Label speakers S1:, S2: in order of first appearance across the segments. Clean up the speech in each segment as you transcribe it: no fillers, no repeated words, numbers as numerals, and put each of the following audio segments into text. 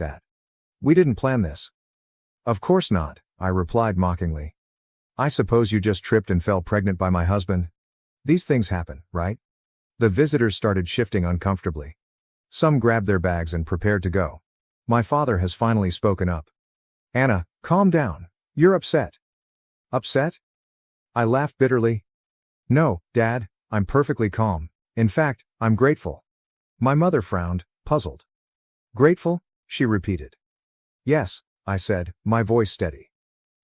S1: that. We didn't plan this. Of course not, I replied mockingly. I suppose you just tripped and fell pregnant by my husband? These things happen, right? The visitors started shifting uncomfortably. Some grabbed their bags and prepared to go. My father has finally spoken up. Anna, calm down. You're upset. Upset? I laughed bitterly. No, Dad, I'm perfectly calm. In fact, I'm grateful. My mother frowned, puzzled. Grateful? She repeated. Yes, I said, my voice steady.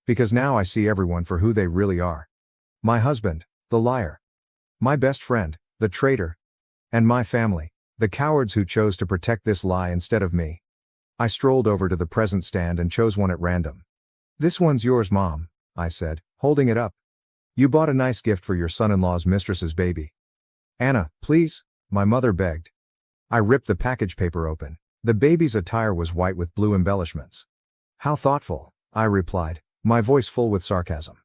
S1: Because now I see everyone for who they really are. My husband, the liar. My best friend, the traitor. And my family, the cowards who chose to protect this lie instead of me. I strolled over to the present stand and chose one at random. This one's yours, Mom, I said, holding it up. You bought a nice gift for your son-in-law's mistress's baby. Anna, please, my mother begged. I ripped the package paper open. The baby's attire was white with blue embellishments. How thoughtful, I replied, my voice full with sarcasm.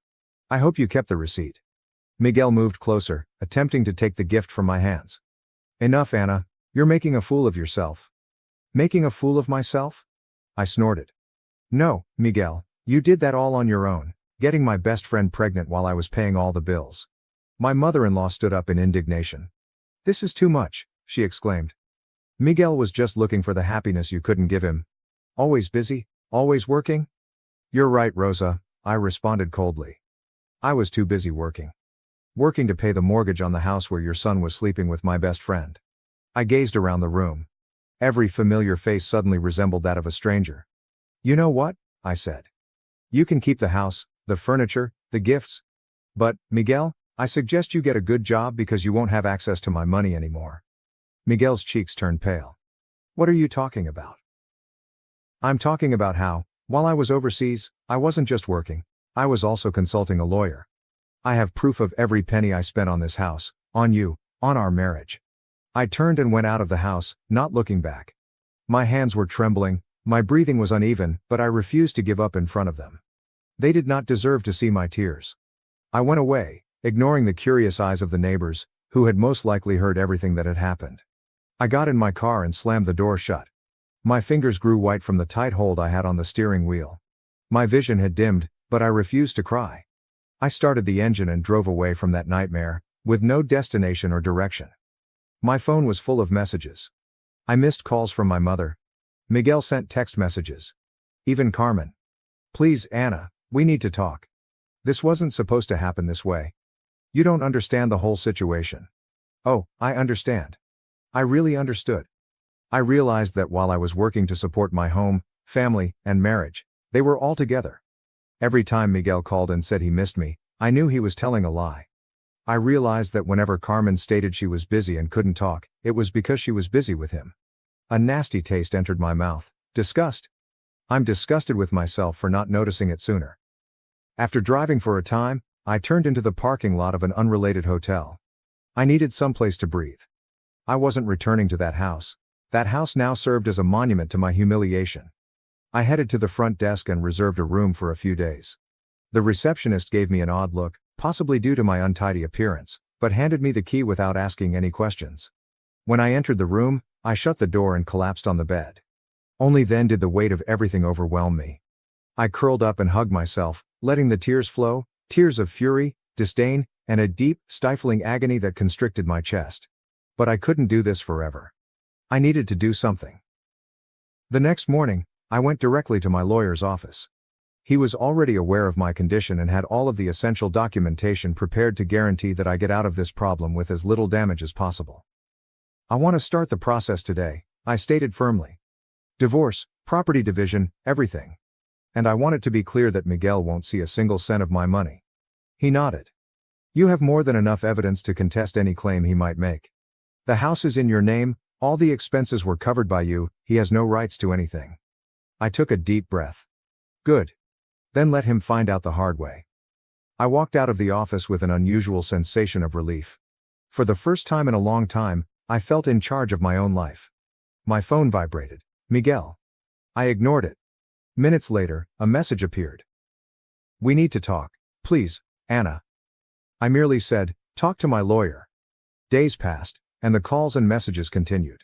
S1: I hope you kept the receipt. Miguel moved closer, attempting to take the gift from my hands. Enough, Anna, you're making a fool of yourself. Making a fool of myself? I snorted. No, Miguel, you did that all on your own, getting my best friend pregnant while I was paying all the bills. My mother-in-law stood up in indignation. This is too much, she exclaimed. Miguel was just looking for the happiness you couldn't give him. Always busy, always working? You're right, Rosa, I responded coldly. I was too busy working. Working to pay the mortgage on the house where your son was sleeping with my best friend. I gazed around the room. Every familiar face suddenly resembled that of a stranger. You know what? I said. You can keep the house, the furniture, the gifts. But, Miguel, I suggest you get a good job because you won't have access to my money anymore. Miguel's cheeks turned pale. What are you talking about? I'm talking about how, while I was overseas, I wasn't just working, I was also consulting a lawyer. I have proof of every penny I spent on this house, on you, on our marriage. I turned and went out of the house, not looking back. My hands were trembling, my breathing was uneven, but I refused to give up in front of them. They did not deserve to see my tears. I went away, ignoring the curious eyes of the neighbors, who had most likely heard everything that had happened. I got in my car and slammed the door shut. My fingers grew white from the tight hold I had on the steering wheel. My vision had dimmed, but I refused to cry. I started the engine and drove away from that nightmare, with no destination or direction. My phone was full of messages. I missed calls from my mother. Miguel sent text messages. Even Carmen. Please, Anna, we need to talk. This wasn't supposed to happen this way. You don't understand the whole situation. Oh, I understand. I really understood. I realized that while I was working to support my home, family, and marriage, they were all together. Every time Miguel called and said he missed me, I knew he was telling a lie. I realized that whenever Carmen stated she was busy and couldn't talk, it was because she was busy with him. A nasty taste entered my mouth. Disgust. I'm disgusted with myself for not noticing it sooner. After driving for a time, I turned into the parking lot of an unrelated hotel. I needed someplace to breathe. I wasn't returning to that house. That house now served as a monument to my humiliation. I headed to the front desk and reserved a room for a few days. The receptionist gave me an odd look, possibly due to my untidy appearance, but handed me the key without asking any questions. When I entered the room, I shut the door and collapsed on the bed. Only then did the weight of everything overwhelm me. I curled up and hugged myself, letting the tears flow, tears of fury, disdain, and a deep, stifling agony that constricted my chest. But I couldn't do this forever. I needed to do something. The next morning, I went directly to my lawyer's office. He was already aware of my condition and had all of the essential documentation prepared to guarantee that I get out of this problem with as little damage as possible. I want to start the process today, I stated firmly. Divorce, property division, everything. And I want it to be clear that Miguel won't see a single cent of my money. He nodded. You have more than enough evidence to contest any claim he might make. The house is in your name, all the expenses were covered by you, he has no rights to anything. I took a deep breath. Good. Then let him find out the hard way. I walked out of the office with an unusual sensation of relief. For the first time in a long time, I felt in charge of my own life. My phone vibrated. Miguel. I ignored it. Minutes later, a message appeared. We need to talk, please, Anna. I merely said, talk to my lawyer. Days passed, and the calls and messages continued.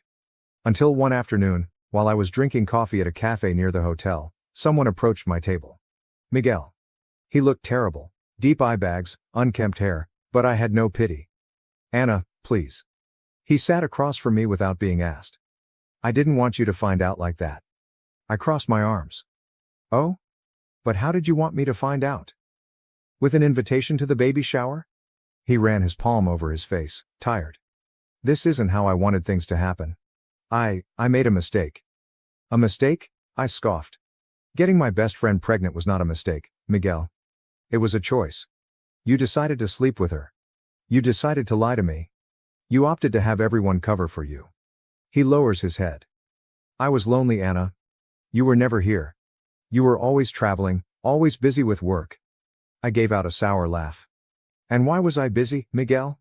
S1: Until one afternoon, While I was drinking coffee at a cafe near the hotel, someone approached my table. Miguel. He looked terrible. Deep eye bags, unkempt hair, but I had no pity. Anna, please. He sat across from me without being asked. I didn't want you to find out like that. I crossed my arms. Oh? But how did you want me to find out? With an invitation to the baby shower? He ran his palm over his face, tired. This isn't how I wanted things to happen. I made a mistake. A mistake? I scoffed. Getting my best friend pregnant was not a mistake, Miguel. It was a choice. You decided to sleep with her. You decided to lie to me. You opted to have everyone cover for you. He lowers his head. I was lonely, Anna. You were never here. You were always traveling, always busy with work. I gave out a sour laugh. And why was I busy, Miguel?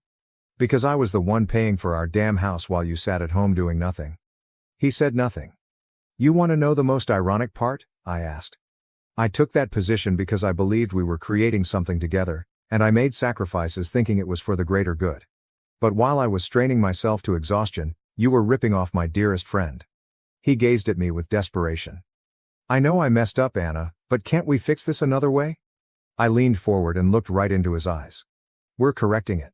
S1: Because I was the one paying for our damn house while you sat at home doing nothing. He said nothing. You want to know the most ironic part? I asked. I took that position because I believed we were creating something together, and I made sacrifices thinking it was for the greater good. But while I was straining myself to exhaustion, you were ripping off my dearest friend. He gazed at me with desperation. I know I messed up, Anna, but can't we fix this another way? I leaned forward and looked right into his eyes. We're correcting it.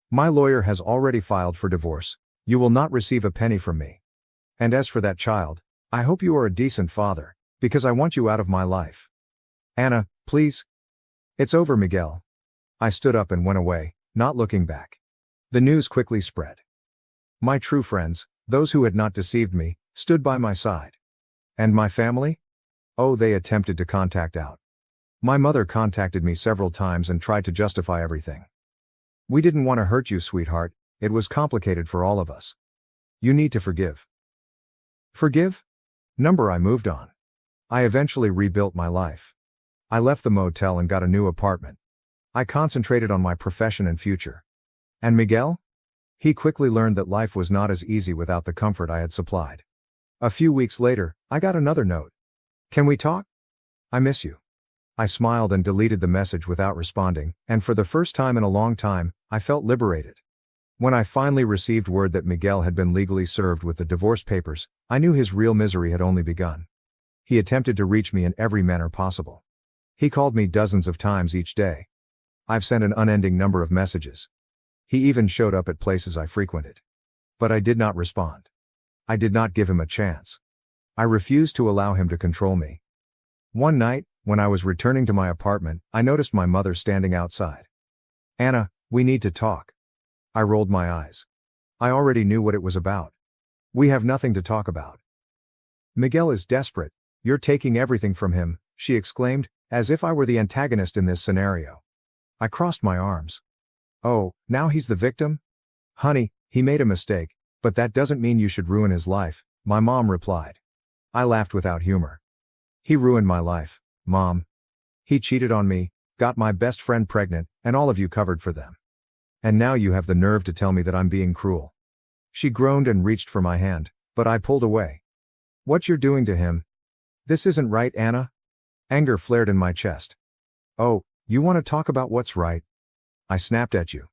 S1: My lawyer has already filed for divorce. You will not receive a penny from me. And as for that child, I hope you are a decent father, because I want you out of my life. Anna, please. It's over, Miguel. I stood up and went away, not looking back. The news quickly spread. My true friends, those who had not deceived me, stood by my side. And my family? Oh, they attempted to contact out. My mother contacted me several times and tried to justify everything. We didn't want to hurt you, sweetheart, it was complicated for all of us. You need to forgive. Forgive? I moved on. I eventually rebuilt my life. I left the motel and got a new apartment. I concentrated on my profession and future. And Miguel? He quickly learned that life was not as easy without the comfort I had supplied. A few weeks later, I got another note. Can we talk? I miss you. I smiled and deleted the message without responding, and for the first time in a long time, I felt liberated. When I finally received word that Miguel had been legally served with the divorce papers, I knew his real misery had only begun. He attempted to reach me in every manner possible. He called me dozens of times each day. I've sent an unending number of messages. He even showed up at places I frequented. But I did not respond. I did not give him a chance. I refused to allow him to control me. One night, when I was returning to my apartment, I noticed my mother standing outside. Anna, we need to talk. I rolled my eyes. I already knew what it was about. We have nothing to talk about. Miguel is desperate. You're taking everything from him, she exclaimed, as if I were the antagonist in this scenario. I crossed my arms. Oh, now he's the victim? Honey, he made a mistake, but that doesn't mean you should ruin his life, my mom replied. I laughed without humor. He ruined my life, Mom. He cheated on me, got my best friend pregnant, and all of you covered for them. And now you have the nerve to tell me that I'm being cruel. She groaned and reached for my hand, but I pulled away. What you're doing to him? This isn't right, Anna. Anger flared in my chest. Oh, you want to talk about what's right? I snapped at you.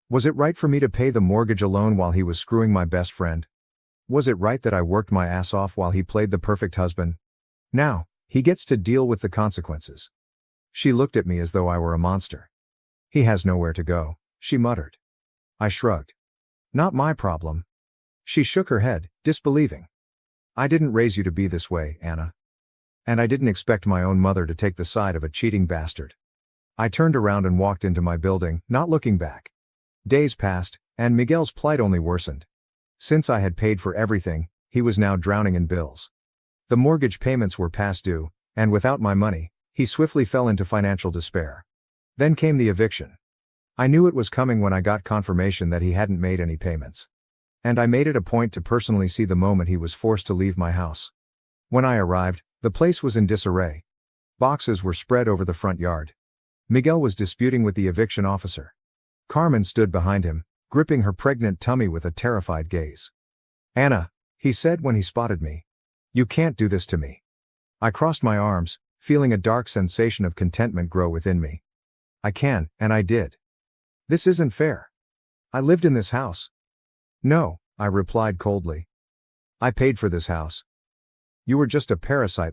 S1: Was it right for me to pay the mortgage alone while he was screwing my best friend? Was it right that I worked my ass off while he played the perfect husband? Now, he gets to deal with the consequences. She looked at me as though I were a monster. He has nowhere to go, she muttered. I shrugged. Not my problem. She shook her head, disbelieving. I didn't raise you to be this way, Anna. And I didn't expect my own mother to take the side of a cheating bastard. I turned around and walked into my building, not looking back. Days passed, and Miguel's plight only worsened. Since I had paid for everything, he was now drowning in bills. The mortgage payments were past due, and without my money, he swiftly fell into financial despair. Then came the eviction. I knew it was coming when I got confirmation that he hadn't made any payments. And I made it a point to personally see the moment he was forced to leave my house. When I arrived, the place was in disarray. Boxes were spread over the front yard. Miguel was disputing with the eviction officer. Carmen stood behind him, gripping her pregnant tummy with a terrified gaze. Anna, he said when he spotted me. You can't do this to me. I crossed my arms, feeling a dark sensation of contentment grow within me. I can, and I did. This isn't fair. I lived in this house. No, I replied coldly. I paid for this house. You were just a parasite